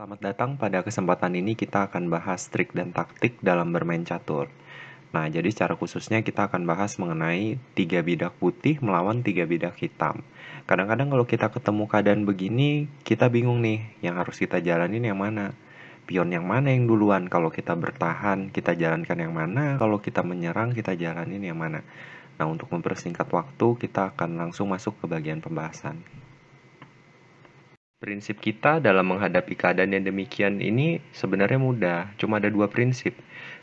Selamat datang pada kesempatan ini kita akan bahas trik dan taktik dalam bermain catur. Nah, jadi secara khususnya kita akan bahas mengenai 3 bidak putih melawan 3 bidak hitam. Kadang-kadang kalau kita ketemu keadaan begini, kita bingung nih, yang harus kita jalanin yang mana? Pion yang mana yang duluan? Kalau kita bertahan, kita jalankan yang mana? Kalau kita menyerang, kita jalanin yang mana? Nah, untuk mempersingkat waktu, kita akan langsung masuk ke bagian pembahasan. Prinsip kita dalam menghadapi keadaan yang demikian ini sebenarnya mudah, cuma ada dua prinsip.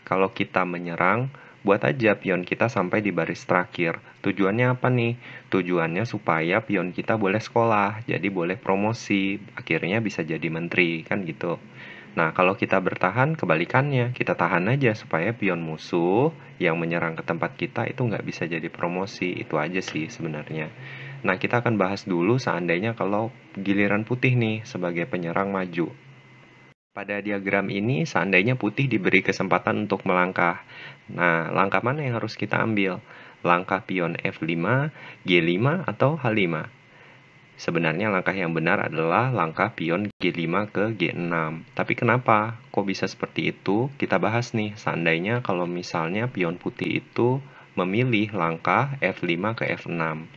Kalau kita menyerang, buat aja pion kita sampai di baris terakhir. Tujuannya apa nih? Tujuannya supaya pion kita boleh sekolah, jadi boleh promosi, akhirnya bisa jadi menteri, kan gitu. Nah, kalau kita bertahan, kebalikannya. Kita tahan aja supaya pion musuh yang menyerang ke tempat kita itu nggak bisa jadi promosi. Itu aja sih sebenarnya. Nah, kita akan bahas dulu seandainya kalau giliran putih nih sebagai penyerang maju. Pada diagram ini, seandainya putih diberi kesempatan untuk melangkah. Nah, langkah mana yang harus kita ambil? Langkah pion F5, G5, atau H5? Sebenarnya langkah yang benar adalah langkah pion G5 ke G6. Tapi kenapa? Kok bisa seperti itu? Kita bahas nih, seandainya kalau misalnya pion putih itu memilih langkah F5 ke F6.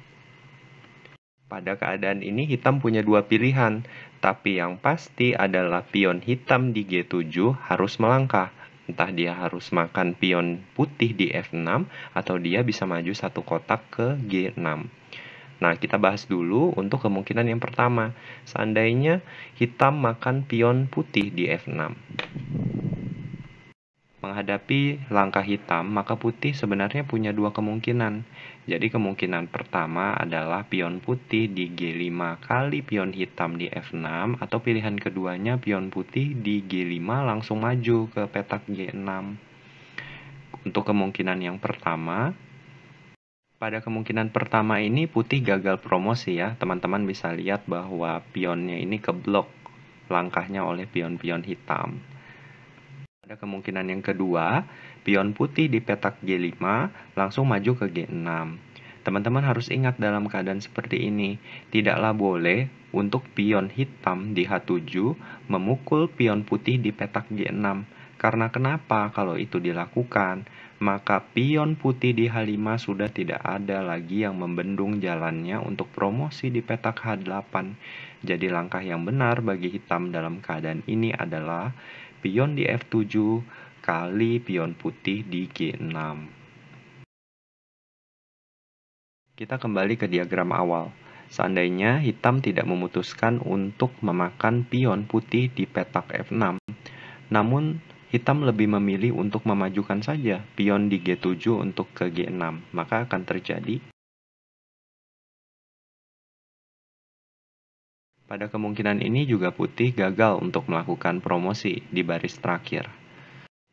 Pada keadaan ini hitam punya dua pilihan, tapi yang pasti adalah pion hitam di G7 harus melangkah. Entah dia harus makan pion putih di F6 atau dia bisa maju satu kotak ke G6. Nah, kita bahas dulu untuk kemungkinan yang pertama. Seandainya hitam makan pion putih di F6. Menghadapi langkah hitam, maka putih sebenarnya punya dua kemungkinan. Jadi kemungkinan pertama adalah pion putih di G5 kali pion hitam di F6, atau pilihan keduanya pion putih di G5 langsung maju ke petak G6. Untuk kemungkinan yang pertama, pada kemungkinan pertama ini putih gagal promosi ya. Teman-teman bisa lihat bahwa pionnya ini keblok langkahnya oleh pion-pion hitam. Pada kemungkinan yang kedua, pion putih di petak G5 langsung maju ke G6. Teman-teman harus ingat dalam keadaan seperti ini, tidaklah boleh untuk pion hitam di H7 memukul pion putih di petak G6. Karena kenapa kalau itu dilakukan? Maka pion putih di H5 sudah tidak ada lagi yang membendung jalannya untuk promosi di petak H8. Jadi langkah yang benar bagi hitam dalam keadaan ini adalah pion di F7 kali pion putih di G6. Kita kembali ke diagram awal. Seandainya hitam tidak memutuskan untuk memakan pion putih di petak F6, namun hitam lebih memilih untuk memajukan saja pion di G7 untuk ke G6, maka akan terjadi pada kemungkinan ini juga putih gagal untuk melakukan promosi di baris terakhir.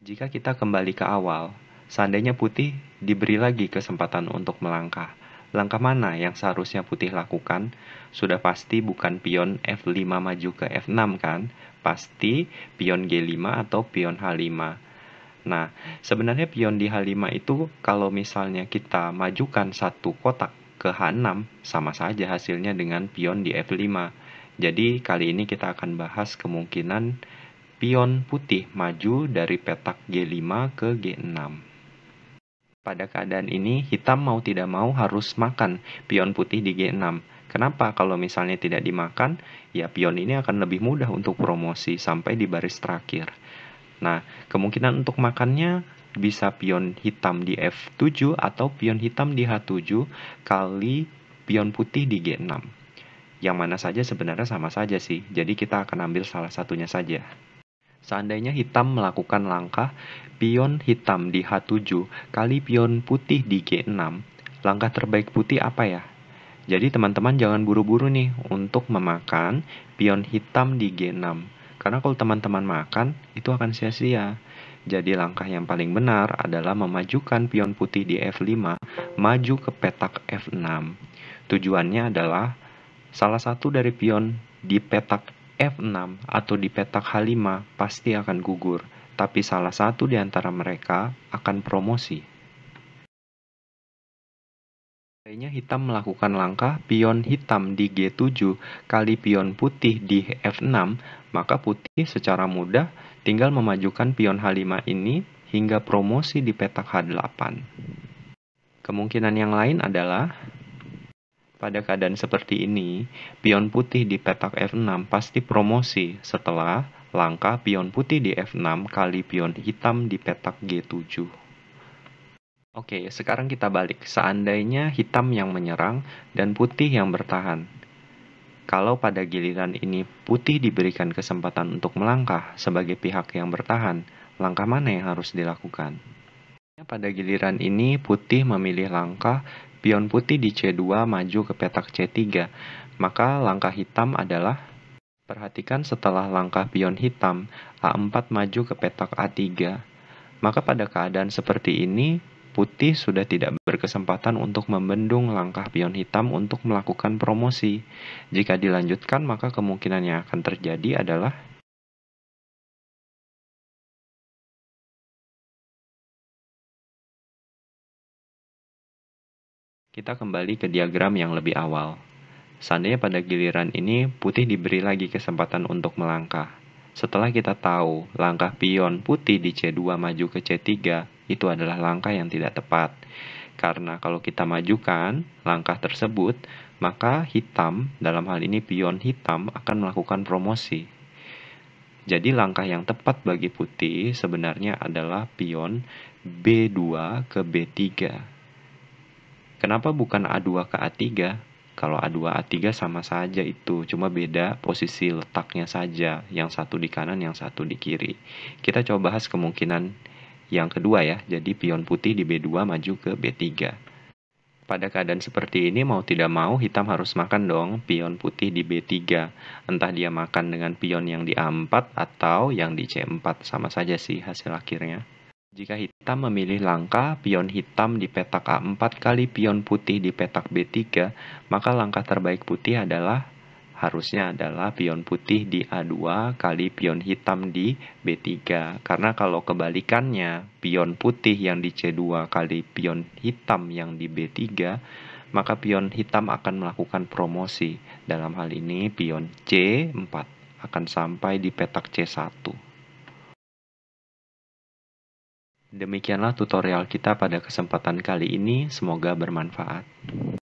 Jika kita kembali ke awal, seandainya putih diberi lagi kesempatan untuk melangkah. Langkah mana yang seharusnya putih lakukan? Sudah pasti bukan pion F5 maju ke F6 kan? Pasti pion G5 atau pion H5. Nah, sebenarnya pion di H5 itu kalau misalnya kita majukan satu kotak ke H6, sama saja hasilnya dengan pion di F5. Jadi kali ini kita akan bahas kemungkinan pion putih maju dari petak G5 ke G6. Pada keadaan ini, hitam mau tidak mau harus makan pion putih di G6. Kenapa? Kalau misalnya tidak dimakan, ya pion ini akan lebih mudah untuk promosi sampai di baris terakhir. Nah, kemungkinan untuk makannya bisa pion hitam di F7 atau pion hitam di H7 kali pion putih di G6. Yang mana saja sebenarnya sama saja sih, jadi kita akan ambil salah satunya saja. Seandainya hitam melakukan langkah pion hitam di H7 kali pion putih di G6, langkah terbaik putih apa ya? Jadi teman-teman jangan buru-buru nih untuk memakan pion hitam di G6. Karena kalau teman-teman makan, itu akan sia-sia. Jadi langkah yang paling benar adalah memajukan pion putih di F5, maju ke petak F6. Tujuannya adalah salah satu dari pion di petak F6 atau di petak H5 pasti akan gugur, tapi salah satu di antara mereka akan promosi. Seandainya hitam melakukan langkah pion hitam di G7 kali pion putih di F6, maka putih secara mudah tinggal memajukan pion H5 ini hingga promosi di petak H8. Kemungkinan yang lain adalah, pada keadaan seperti ini, pion putih di petak F6 pasti promosi setelah langkah pion putih di F6 kali pion hitam di petak G7. Oke, sekarang kita balik. Seandainya hitam yang menyerang dan putih yang bertahan. Kalau pada giliran ini putih diberikan kesempatan untuk melangkah sebagai pihak yang bertahan, langkah mana yang harus dilakukan? Pada giliran ini putih memilih langkah pion putih di C2 maju ke petak C3. Maka langkah hitam adalah, perhatikan setelah langkah pion hitam A4 maju ke petak A3. Maka pada keadaan seperti ini, putih sudah tidak berkesempatan untuk membendung langkah pion hitam untuk melakukan promosi. Jika dilanjutkan, maka kemungkinan yang akan terjadi adalah, kita kembali ke diagram yang lebih awal. Seandainya pada giliran ini putih diberi lagi kesempatan untuk melangkah. Setelah kita tahu langkah pion putih di C2 maju ke C3, itu adalah langkah yang tidak tepat. Karena kalau kita majukan langkah tersebut, maka hitam, dalam hal ini pion hitam, akan melakukan promosi. Jadi langkah yang tepat bagi putih sebenarnya adalah pion B2 ke B3. Kenapa bukan A2 ke A3? Kalau A2, A3 sama saja itu, cuma beda posisi letaknya saja, yang satu di kanan, yang satu di kiri. Kita coba bahas kemungkinan yang kedua ya, jadi pion putih di B2 maju ke B3. Pada keadaan seperti ini, mau tidak mau hitam harus makan dong pion putih di B3. Entah dia makan dengan pion yang di A4 atau yang di C4, sama saja sih hasil akhirnya. Jika hitam memilih langkah pion hitam di petak A4 kali pion putih di petak B3, maka langkah terbaik putih harusnya adalah pion putih di A2 kali pion hitam di B3. Karena kalau kebalikannya, pion putih yang di C2 kali pion hitam yang di B3, maka pion hitam akan melakukan promosi. Dalam hal ini pion C4 akan sampai di petak C1. Demikianlah tutorial kita pada kesempatan kali ini, semoga bermanfaat.